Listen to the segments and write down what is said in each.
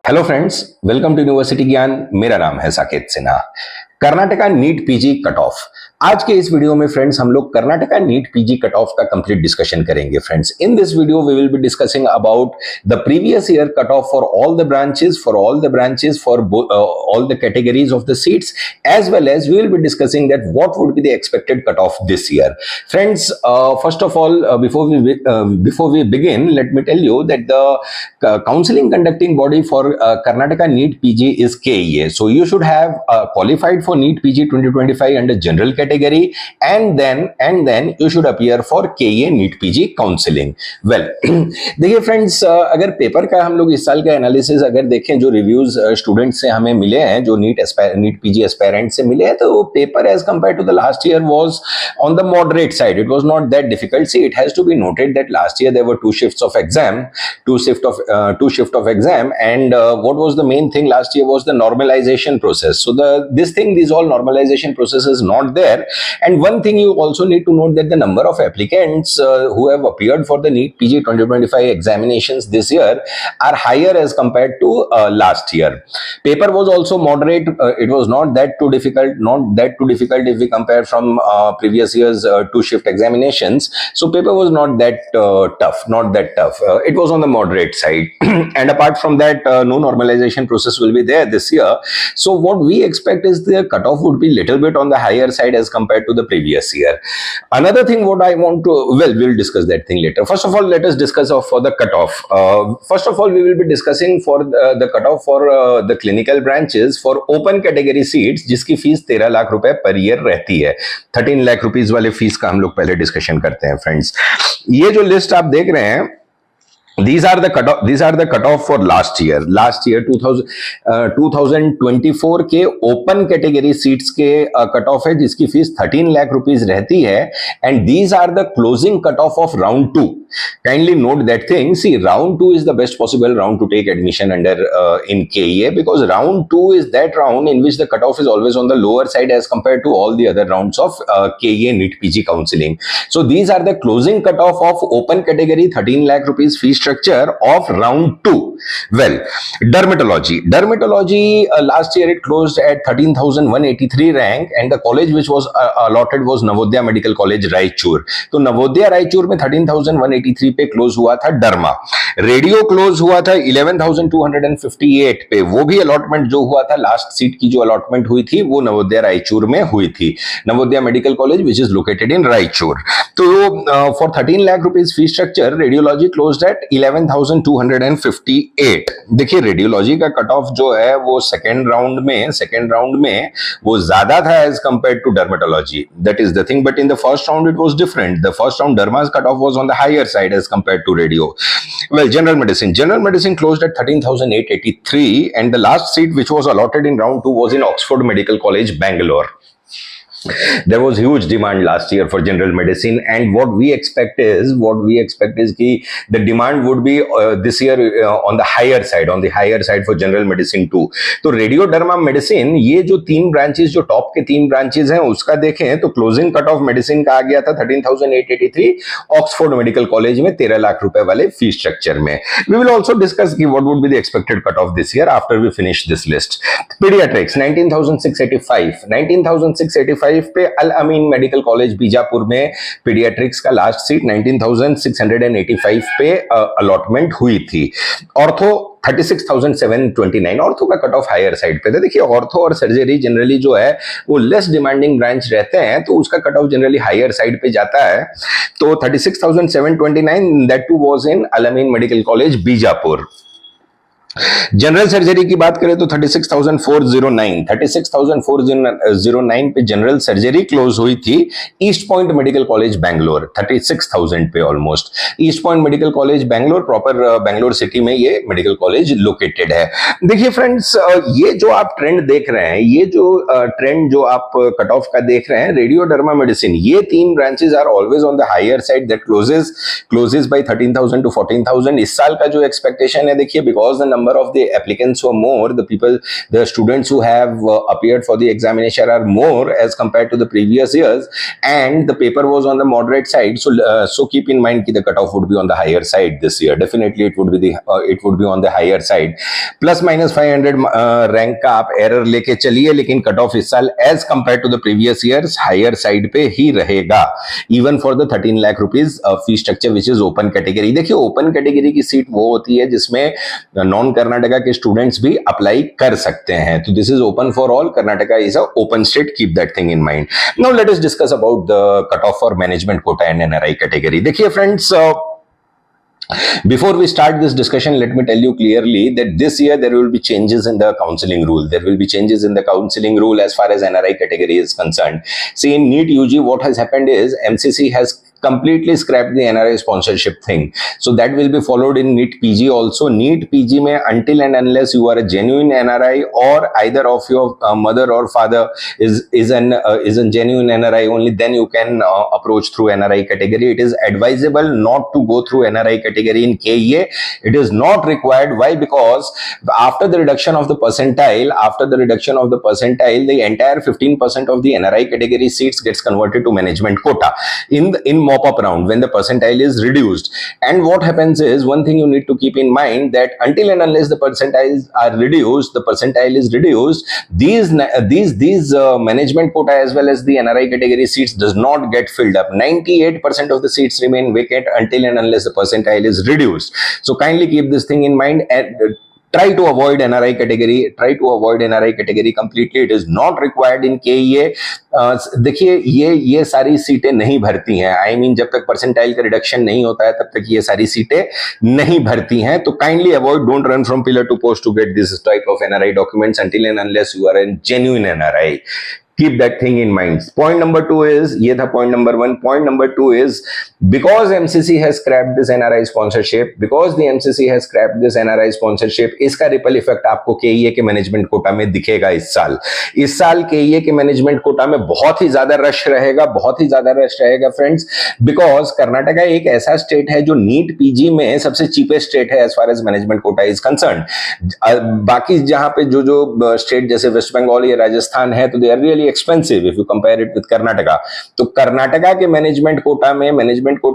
Hello friends, welcome to university Gyan. मेरा नाम है Saket Sinha. Karnataka NEET PG cut off. आज के इस वीडियो में फ्रेंड्स हम लोग Karnataka NEET PG cut off का कंप्लीट डिस्कशन करेंगे। Friends, in this video we will be discussing about the previous year cut off for all the branches for all the categories of the seats, as well as we will be discussing that what would be the expected cut off this year. Friends, first of all, before we begin, let me tell you that the counseling conducting body for Karnataka NEET PG is KEA. So you should have qualified for NEET PG 2025 under general category, and then you should appear for KEA NEET PG counseling. Well, देखिए friends, अगर paper का हम लोग इस साल का analysis अगर देखें, जो रिव्यूज स्टूडेंट से हमें मिले हैं, जो नीट पीजी एस्पायरेंट से मिले हैं, तो paper as compare to the last year was on the moderate side. It was not that difficult. See, it has to be noted that last year there were two shifts of exam, and what was the main thing last year was the normalization process. So these all normalization process is not there. And one thing you also need to note that the number of applicants who have appeared for the NEET PG 2025 examinations this year are higher as compared to last year. Paper was also moderate. It was not that too difficult if we compare from previous year's two shift examinations. So paper was not that tough. It was on the moderate side. And apart from that, no normalization process will be there this year. So what we expect is the cutoff would be little bit on the higher side as compared to the previous year. Another thing what I want to, well, we'll discuss that thing later. First of all, let us discuss for the cutoff. First of all, we will be discussing for the cutoff for the clinical branches for open category seats, जिसकी fees 13 lakh रुपए per year रहती है. 13 lakh rupees वाले fees का हम लोग पहले discussion करते हैं. फ्रेंड्स, ये जो लिस्ट आप देख रहे हैं, These are the cutoff for last year 2024 के ओपन कैटेगरी सीट्स के कट ऑफ है, जिसकी फीस 13 लाख रुपीज रहती है. And these are the closing cut off round 2. Kindly note that thing. See, round 2 is the best possible round to take admission under in KEA, because round 2 is that round in which the cutoff is always on the lower side as compared to all the other rounds of KEA NEET PG counseling. So these are the closing cutoff of open category 13 lakh rupees fee structure of round 2. Well, dermatology last year it closed at 13,183 rank, and the college which was allotted was Navodaya Medical College Raichur. तो नवोदया रायचूर में 13,183 पे close हुआ था derma. Radio close हुआ था 11,258 पे. वो भी अलॉटमेंट जो हुआ था, लास्ट सीट की जो अलॉटमेंट हुई थी, वो नवोदया रायचूर में हुई थी. Navodaya medical college which is located in Raichur. तो for 13 lakh rupees fee structure, radiology closed at 11,258. देखिए, रेडियोलॉजी का कट ऑफ जो है वो सेकेंड राउंड में वो ज्यादा था as compare to dermatology. That is the thing. But in the first round it was different. The first round derma's cut off was on the higher side as compared to radio. Well, general medicine closed at 13,883, and the last seat which was allotted in round 2 was in Oxford Medical College, Bangalore. There was huge demand last year for general medicine, and what we expect is कि the demand would be this year on the higher side for general medicine too. तो radio derma medicine, ये जो तीन branches, जो top के तीन branches हैं, उसका देखें तो क्लोजिंग कट ऑफ मेडिसिन का आ गया था 13,883 ऑक्सफोर्ड मेडिकल कॉलेज में 13 लाख रुपए वाले फी स्ट्रक्चर में. वी विल ऑल्सो डिस्कस कि what would be the expected cut off this year after we finish this list. Pediatrics 19,685 पे अल अमीन मेडिकल कॉलेज बीजापुर में पीडियाट्रिक्स का लास्ट सीट 19,685 पे अलॉटमेंट हुई थी. ऑर्थो 36,729. ऑर्थो का कट ऑफ हायर साइड पे था. देखिए, ऑर्थो और सर्जरी जनरली जो है वो लेस डिमांडिंग ब्रांच रहते हैं, तो उसका cut off generally higher side पे जाता है. तो 36,729, that too was in Al Ameen medical college Bijapur. General surgery की बात करें तो 36,409 पे जनरल सर्जरी क्लोज हुई थी. East point medical college Bangalore 36,000 पे almost. East point medical college Bangalore, proper Bangalore city में ये मेडिकल कॉलेज लोकेटेड है. देखिए फ्रेंड्स, ये जो आप ट्रेंड देख रहे हैं, ये जो ट्रेंड जो आप कट ऑफ का देख रहे हैं, रेडियो डर्मा मेडिसिन, ये तीन branches are always on the higher side. That closes by 13,000 to 14,000. इस साल का जो एक्सपेक्टेशन है, देखिए, because the number of the applicants were more, the students who have appeared for the examination are more as compared to the previous years, and the paper was on the moderate side. So keep in mind that the cutoff would be on the higher side this year. Definitely it would be on the higher side. Plus minus 500 rank का आप error लेके चलिए, लेकिन cut off इस साल as compare to the previous years higher side पे ही रहेगा, even for the 13 lakh rupees fee structure which is open category. देखिए ओपन कैटेगरी की सीट वो होती है जिसमें नॉन कर्नाटका के स्टूडेंट्स भी अप्लाई कर सकते हैं. तो this is open for all. Karnataka is a open state. Keep that thing in mind. Now let us discuss about the cut off for management quota and NRI category. देखिए friends, before we start this discussion, let me tell you clearly that this year there will be changes in the counseling rule. There will be changes in the counseling rule as far as NRI category is concerned. See, in NEET UG, what has happened is MCC has completely scrapped the NRI sponsorship thing. So that will be followed in NEET PG also. NEET PG mein until and unless you are a genuine NRI or either of your mother or father is a genuine NRI, only then you can approach through NRI category. It is advisable not to go through NRI category in KEA. It is not required. Why? Because after the reduction of the percentile, the entire 15% of the NRI category seats gets converted to management quota in mop-up round when the percentile is reduced. And what happens is, one thing you need to keep in mind, that until and unless the percentiles are reduced, these management quota as well as the NRI category seats does not get filled up. 98% of the seats remain vacant until and unless the percentile is reduced. So kindly keep this thing in mind and try to avoid NRI category completely. It is not required in KEA. देखिए ये सारी सीटें नहीं भरती हैं. I mean, जब तक percentile का रिडक्शन नहीं होता है तब तक ये सारी सीटें नहीं भरती हैं. तो kindly avoid, don't run from pillar to post to get this type of NRI documents until and unless you are a genuine NRI. Keep that thing in mind. Point number 2 is, ये था point number 1. Point number 2 is, because MCC has scrapped this NRI sponsorship, इसका ripple effect आपको KEA के management quota में दिखेगा इस साल. KEA के मैनेजमेंट कोटा में बहुत ही ज्यादा रश रहेगा फ्रेंड्स, बिकॉज कर्नाटका एक ऐसा स्टेट है जो नीट पीजी में सबसे चीपेस्ट स्टेट है as far as management quota is concern. बाकी जहां पे जो स्टेट जैसे वेस्ट बंगाल या राजस्थान है, तो they are really expensive if you compare it with Karnataka. तो कर्नाटका के मैनेजमेंट कोटा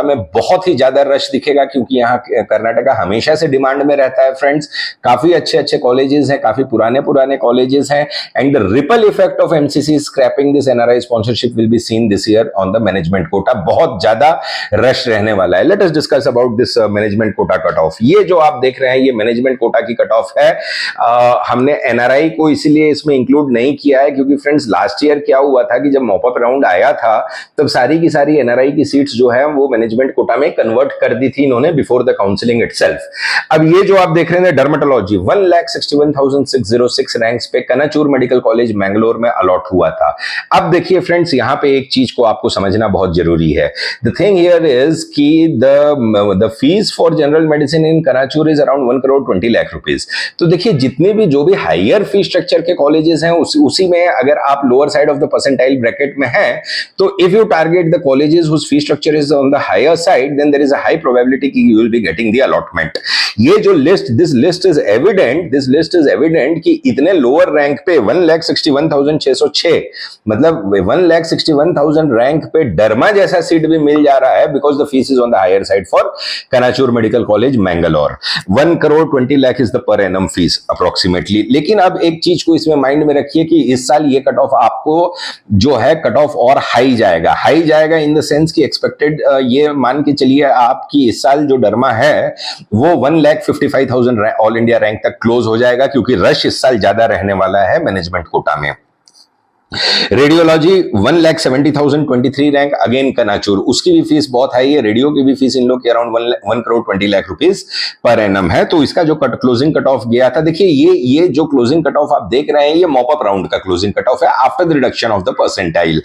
में बहुत ही ज्यादा रश दिखेगा, क्योंकि यहाँ कर्नाटका हमेशा से डिमांड में रहता है फ्रेंड्स. काफी अच्छे कॉलेजेस हैं, काफी पुराने कॉलेजेस हैं, and the ripple effect of MCC scrapping this NRI sponsorship will be seen this year on the management quota. बहुत ज्यादा रश रहने वाला है. Let us discuss about this management quota cut off. ये जो आप देख रहे हैं ये मैनेजमेंट कोटा की कट ऑफ है. हमने एनआरआई को इसलिए इसमें इंक्लूड नहीं किया है क्योंकि फ्रेंड्स लास्ट ईयर क्या हुआ था कि जब मॉपअप राउंड आया था तब सारी की सारी एनआरआई की सीट्स जो है वो मैनेजमेंट कोटा में कन्वर्ट कर दी थी इन्होंने बिफोर द काउंसलिंग इटसेल्फ. अब ये जो आप देख रहे हैं डर्मेटोलॉजी 1,61,606 रैंक्स पे कनाचूर मेडिकल कॉलेज मैंगलोर में अलॉट हुआ था. अब देखिए फ्रेंड्स, यहां पे एक चीज को आपको समझना बहुत जरूरी है. द थिंग हियर इज कि the fees for general medicine in Kanachur is around 1,20,00,000 rupees. तो देखिए जितने भी जो भी हायर फी स्ट्रक्चर के कॉलेजेस हैं उसी में अगर आप lower side of the percentile bracket में है, तो if you target the colleges whose fee structure is on the higher side, then there is a high probability कि you will be getting the allotment. ये जो this list is evident कि इतने lower rank पे 1,61,606 मतलब 1,61,000 rank पे डरमा जैसा seat भी मिल जा रहा है, because the fees is on the higher side for Kanachur Medical College Mangalore. 1,20,00,000 is the per annum fees approximately. लेकिन अब एक चीज को इसमें माइंड में रखिए कि इस साल ये कट ऑफ आपको जो है कट ऑफ और हाई जाएगा इन द सेंस कि एक्सपेक्टेड ये मान के चलिए आपकी इस साल जो डरमा है वो 1,55,000 ऑल इंडिया रैंक तक क्लोज हो जाएगा, क्योंकि रश इस साल ज्यादा रहने वाला है मैनेजमेंट कोटा में. रेडियोलॉजी 1,70,023 रैंक, अगेन कनाचूर, उसकी भी फीस बहुत हाई है. रेडियो की भी फीस इन लोग की अराउंड 1,20,00,000 रुपीज पर एनम है. तो इसका जो क्लोजिंग कट ऑफ गया था, देखिए ये जो क्लोजिंग कट ऑफ आप देख रहे हैं ये मॉपअप राउंड का क्लोजिंग कट ऑफ है after the reduction of the percentile.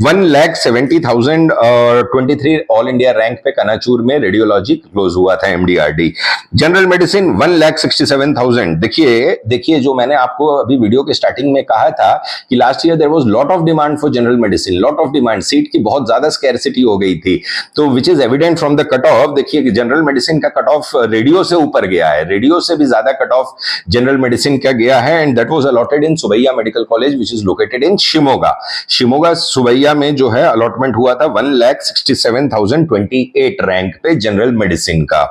1,70,023 all India rank पे कनाचूर में रेडियोलॉजी क्लोज हुआ था एमडीआरडी. General medicine 1,67,000. देखिए जो मैंने आपको अभी वीडियो के स्टार्टिंग में कहा था कि last year there was lot of demand for general medicine, lot of demand, seat की बहुत ज्यादा स्कैरसिटी हो गई थी, तो which is evident from the cut off. देखिए जनरल मेडिसिन का कट ऑफ रेडियो से ऊपर गया है, रेडियो से भी ज्यादा कट ऑफ जनरल मेडिसिन का गया है, and that was allotted in Subbaiah medical college which is located in Shimoga. Shimoga Subbaiah में जो है अलॉटमेंट हुआ था 1,67,028 रैंक पे जनरल मेडिसिन का।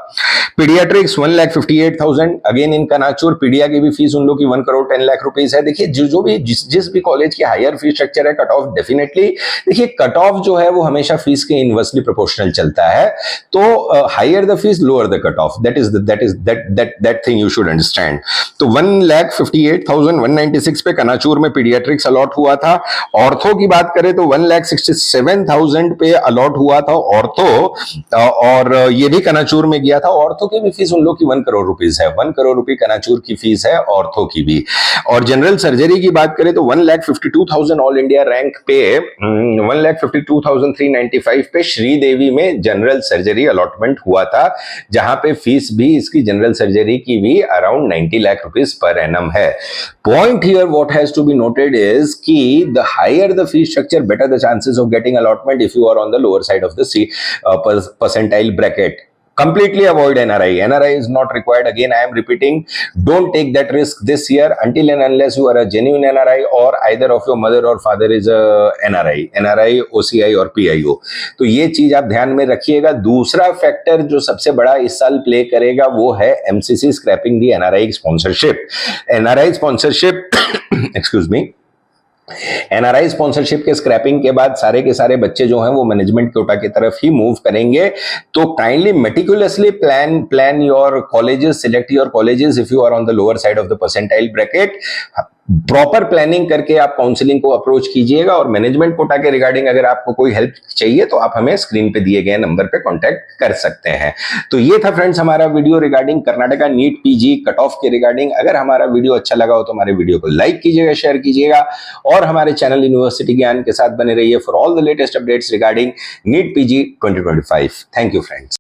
Pediatrics 1,58,000, again in Kanachur. Pedia की भी फीस उन लोग की 1 करोड़ 10 लाख रुपीस है। देखिए जो भी जिस भी कॉलेज की हायर फीस स्ट्रक्चर है, कट ऑफ डेफिनेटली, देखिए कट ऑफ जो है वो हमेशा फीस के इनवर्सली प्रोपोर्शनल चलता है, तो higher the fees lower the cut off, that thing you should understand. तो 1,58,196 पे कनाचूर में पीडियाट्रिक्स अलॉट हुआ था। ऑर्थो की बात करें तो 1,67,000 पे अलॉट हुआ था ऑर्थो, और ये भी कनाचूर में गया था। ऑर्थो की भी फीस उन लोग की 1 करोड़ रुपीस है, 1 करोड़ रुपए कनाचूर की फीस है ऑर्थो की भी। और जनरल सर्जरी की बात करें तो 1,52,000 ऑल इंडिया रैंक पे 1,52,395 पे श्रीदेवी में जनरल सर्जरी अलॉटमेंट हुआ था, जहां पे फीस भी इसकी जनरल सर्जरी की भी around 90 lakh rupees per annum है। Point here what has to be noted is कि the higher the fees structure, better the chances of getting allotment if you are on the lower side of the percentile bracket. Completely avoid NRI. NRI is not required. Again, I am repeating, don't take that risk this year until and unless you are a genuine NRI or either of your mother or father is a NRI, OCI और PIO. तो ये चीज आप ध्यान में रखिएगा। दूसरा factor जो सबसे बड़ा इस साल प्ले करेगा वो है MCC scrapping the NRI sponsorship. NRI sponsorship, excuse me, NRI sponsorship के स्क्रैपिंग के बाद सारे के सारे बच्चे जो हैं वो मैनेजमेंट कोटा की तरफ ही मूव करेंगे। तो kindly meticulously plan your colleges, select your colleges if you are on the lower side of the percentile bracket. Proper planning करके आप काउंसलिंग को अप्रोच कीजिएगा, और मैनेजमेंट कोटा के रिगार्डिंग अगर आपको कोई हेल्प चाहिए तो आप हमें स्क्रीन पे दिए गए नंबर पे कांटेक्ट कर सकते हैं। तो ये था फ्रेंड्स हमारा video regarding Karnataka NEET PG cut off के रिगार्डिंग। अगर हमारा वीडियो अच्छा लगा हो तो हमारे वीडियो को लाइक कीजिएगा, शेयर कीजिएगा, और हमारे चैनल यूनिवर्सिटी ज्ञान के साथ बने रहिए for all the latest updates regarding NEET PG 2025। Thank you friends.